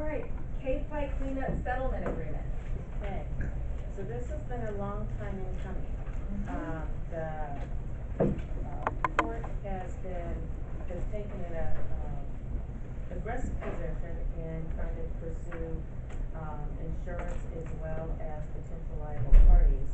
All right, K-Flight cleanup settlement agreement. Okay, so this has been a long time in coming. The court has taken an aggressive position in trying to pursue insurance as well as potential liable parties.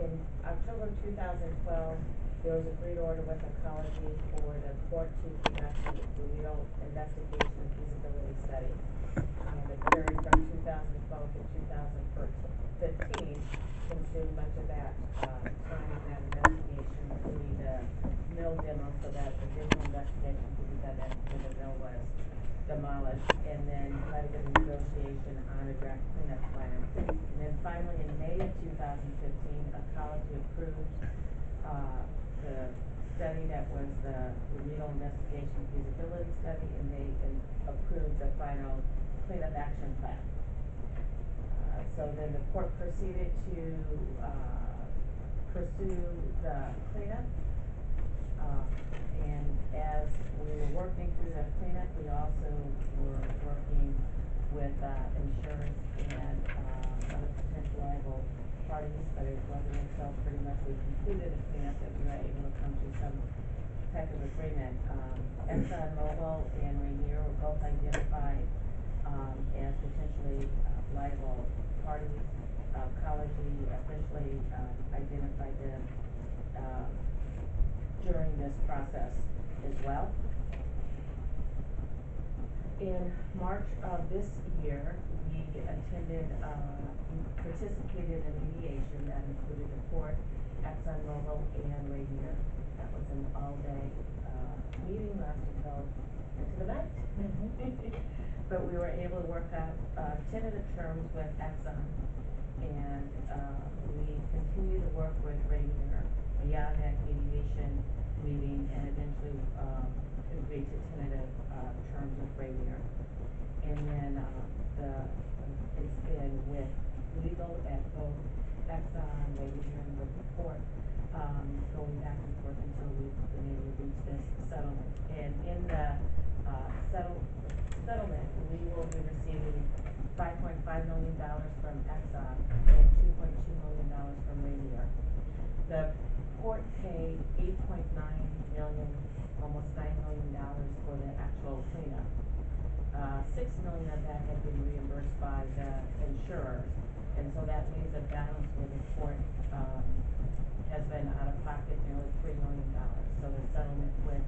In October 2012, there was a agreed order with Ecology for the court to conduct a remedial investigation and feasibility study. The period from 2012 to 2015 consumed much of that time in that investigation, including the mill demo, so that the visual investigation could be done after the mill was demolished, and then led to the negotiation on a draft cleanup plan. And then finally, in May of 2015, Ecology approved the study that was the remedial investigation feasibility study, and they approved the final cleanup action plan. So then the court proceeded to pursue the cleanup. And as we were working through the cleanup, we also were working with insurance and other potential liable parties, but it wasn't until pretty much we completed the cleanup that we were able to come to some type of agreement. ExxonMobil and Rainier were both identified as potentially liable parties. Ecology officially identified them during this process as well. In March of this year, we participated in mediation that included the court, ExxonMobil, and Rainier. That was an all-day meeting, lasted until into the night. But we were able to work out tentative terms with Exxon, and we continue to work with Rainier beyond that mediation meeting, and eventually agreed to tentative terms with Rainier. And then it's been with legal at both Exxon, Rainier, and with the court, going back and forth until we've been able to reach this settlement. And in the settlement, we will be receiving $5.5 million from Exxon and $2.2 million from Rainier. The court paid $8.9 million, almost $9 million for the actual cleanup. $6 million of that had been reimbursed by the insurers, and so that leaves a balance where the court has been out of pocket nearly $3 million. So the settlement with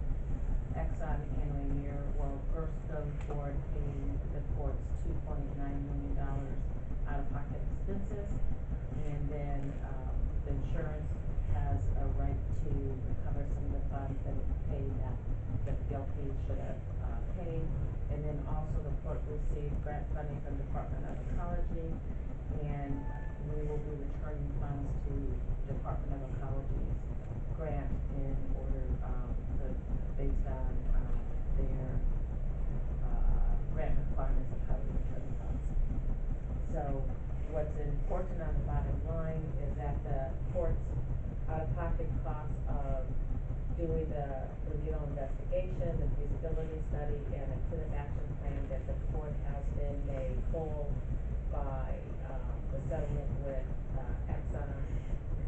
Exxon and Rainier will first go toward paying the court's $2.9 million out of pocket expenses, and then the insurance has a right to recover some of the funds that it paid that the PLP should have paid. And then also the court received grant funding from the Department of Ecology, and we will be returning funds to Department of Ecology's grant in order based on their grant requirements of how to return funds. So what's important on the bottom line is that the court's out-of-pocket costs of doing the remedial investigation, the feasibility study, and a cleanup action plan, that the court has been made whole by the settlement with Exxon,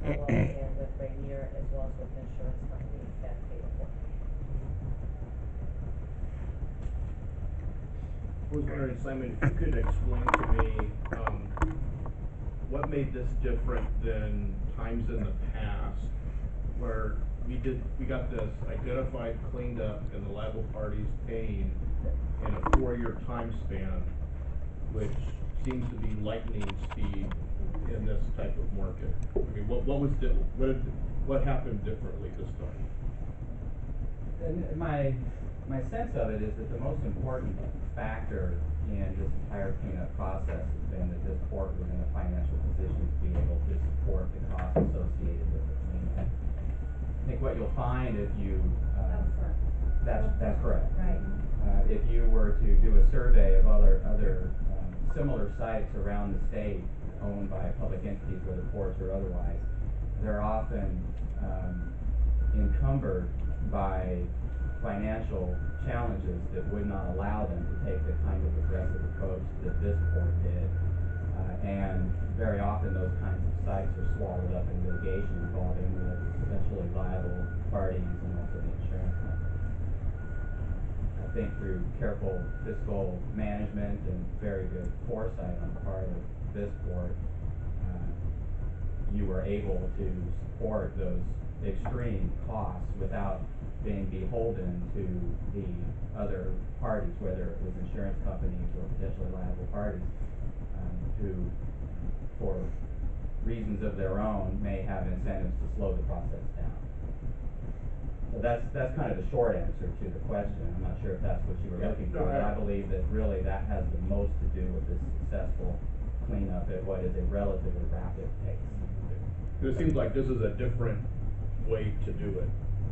and with Rainier, as well as with the insurance company that paid for it. I was wondering, Simon, if you could explain to me what made this different than times in the past where we got this identified, cleaned up, and the liable parties paying in a 4-year time span, which seems to be lightning speed in this type of market. I mean, what happened differently this time? And my sense of it is that the most important factor in this entire cleanup process has been that this court was in a financial position to be able to support the costs associated with the cleanup. I think what you'll find if you that's correct. Right. If you were to do a survey of other similar sites around the state owned by public entities, whether courts or otherwise, they're often encumbered by financial challenges that would not allow them to take the kind of of aggressive approach that this board did. And very often those kinds of sites are swallowed up in litigation involving the potentially liable parties and also the insurance company. I think through careful fiscal management and very good foresight on the part of this board, you were able to support those extreme costs without being beholden to the other parties, whether it was insurance companies or potentially liable parties, who, for reasons of their own, may have incentives to slow the process down. So that's kind of the short answer to the question. I'm not sure if that's what you were looking for, but I believe that really that has the most to do with this successful cleanup at what is a relatively rapid pace. It seems like this is a different way to do it,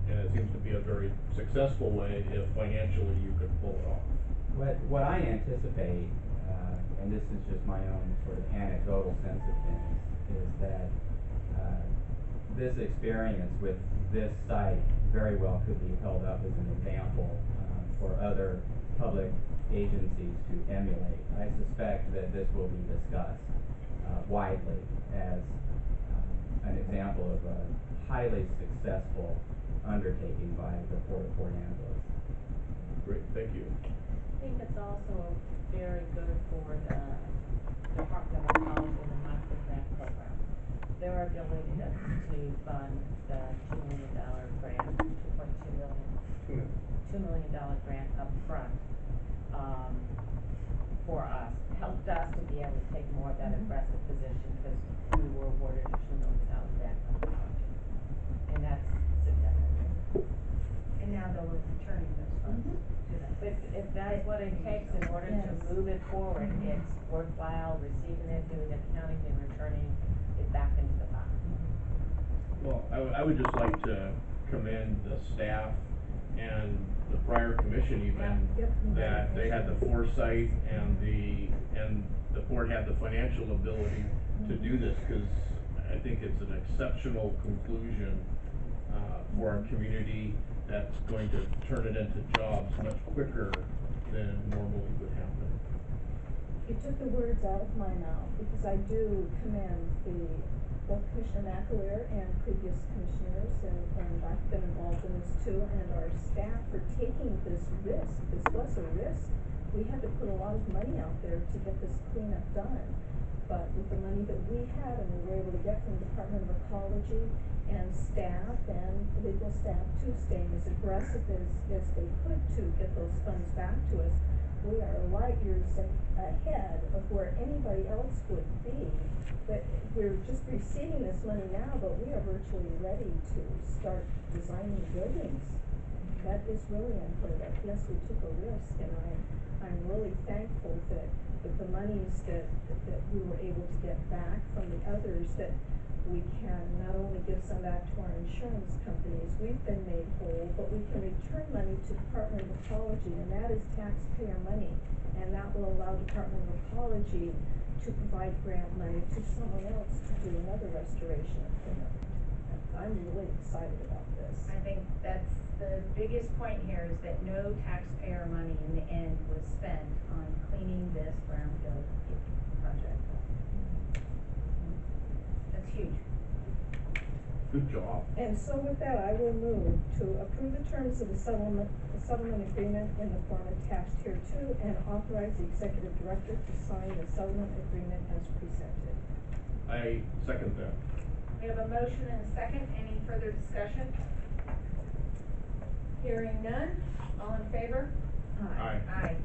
and it seems to be a very successful way if financially you could pull it off. What I anticipate, and this is just my own sort of anecdotal sense of things, is that this experience with this site very well could be held up as an example for other public agencies to emulate. I suspect that this will be discussed widely as an example of a highly successful undertaking by the Port of Port Angeles. Great, thank you. I think it's also very good for the Department of Ecology and the Monthly Grant Program. Their ability to fund the $2 million grant, $2 million grant up front, for us, helped us to be able to take more of that aggressive position because we were awarded a $2 million grant from the project. And that's significant. And now they'll be returning those funds to them. If that's what it takes in order to move it forward, it's worthwhile receiving it, doing accounting, and returning it back into the pot. Well, I would just like to commend the staff and the prior commission even, that they had the foresight and the board had the financial ability to do this, because I think it's an exceptional conclusion for our community that's going to turn it into jobs much quicker than normally would happen. You took the words out of my mouth, because I do commend both Commissioner McAleer and previous commissioners, and I've been involved in this too, and our staff for taking this risk. This was a risk. We had to put a lot of money out there to get this cleanup done. But with the money that we had and we were able to get from the Department of Ecology and staff and legal staff too, staying as aggressive as they could to get those funds back to us, we are light years ahead of where anybody else would be. But we're just receiving this money now, but we are virtually ready to start designing buildings. That is really unheard of. Yes, we took a risk, and I'm really thankful that with the monies that we were able to get back from the others, that we can not only give some back to our insurance companies, we've been made whole, but we can return money to Department of Ecology, and that is taxpayer money, and that will allow Department of Ecology to provide grant money to someone else to do another restoration of cleanup. I'm really excited about this. I think that's the biggest point here, is that no taxpayer money in the end was spent on cleaning this brownfield project. That's huge. Good job. And so with that, I will move to approve the terms of the settlement agreement in the form attached here too, and authorize the executive director to sign the settlement agreement as presented. I second that. We have a motion and a second. Any further discussion? Hearing none. All in favor? Aye. Aye.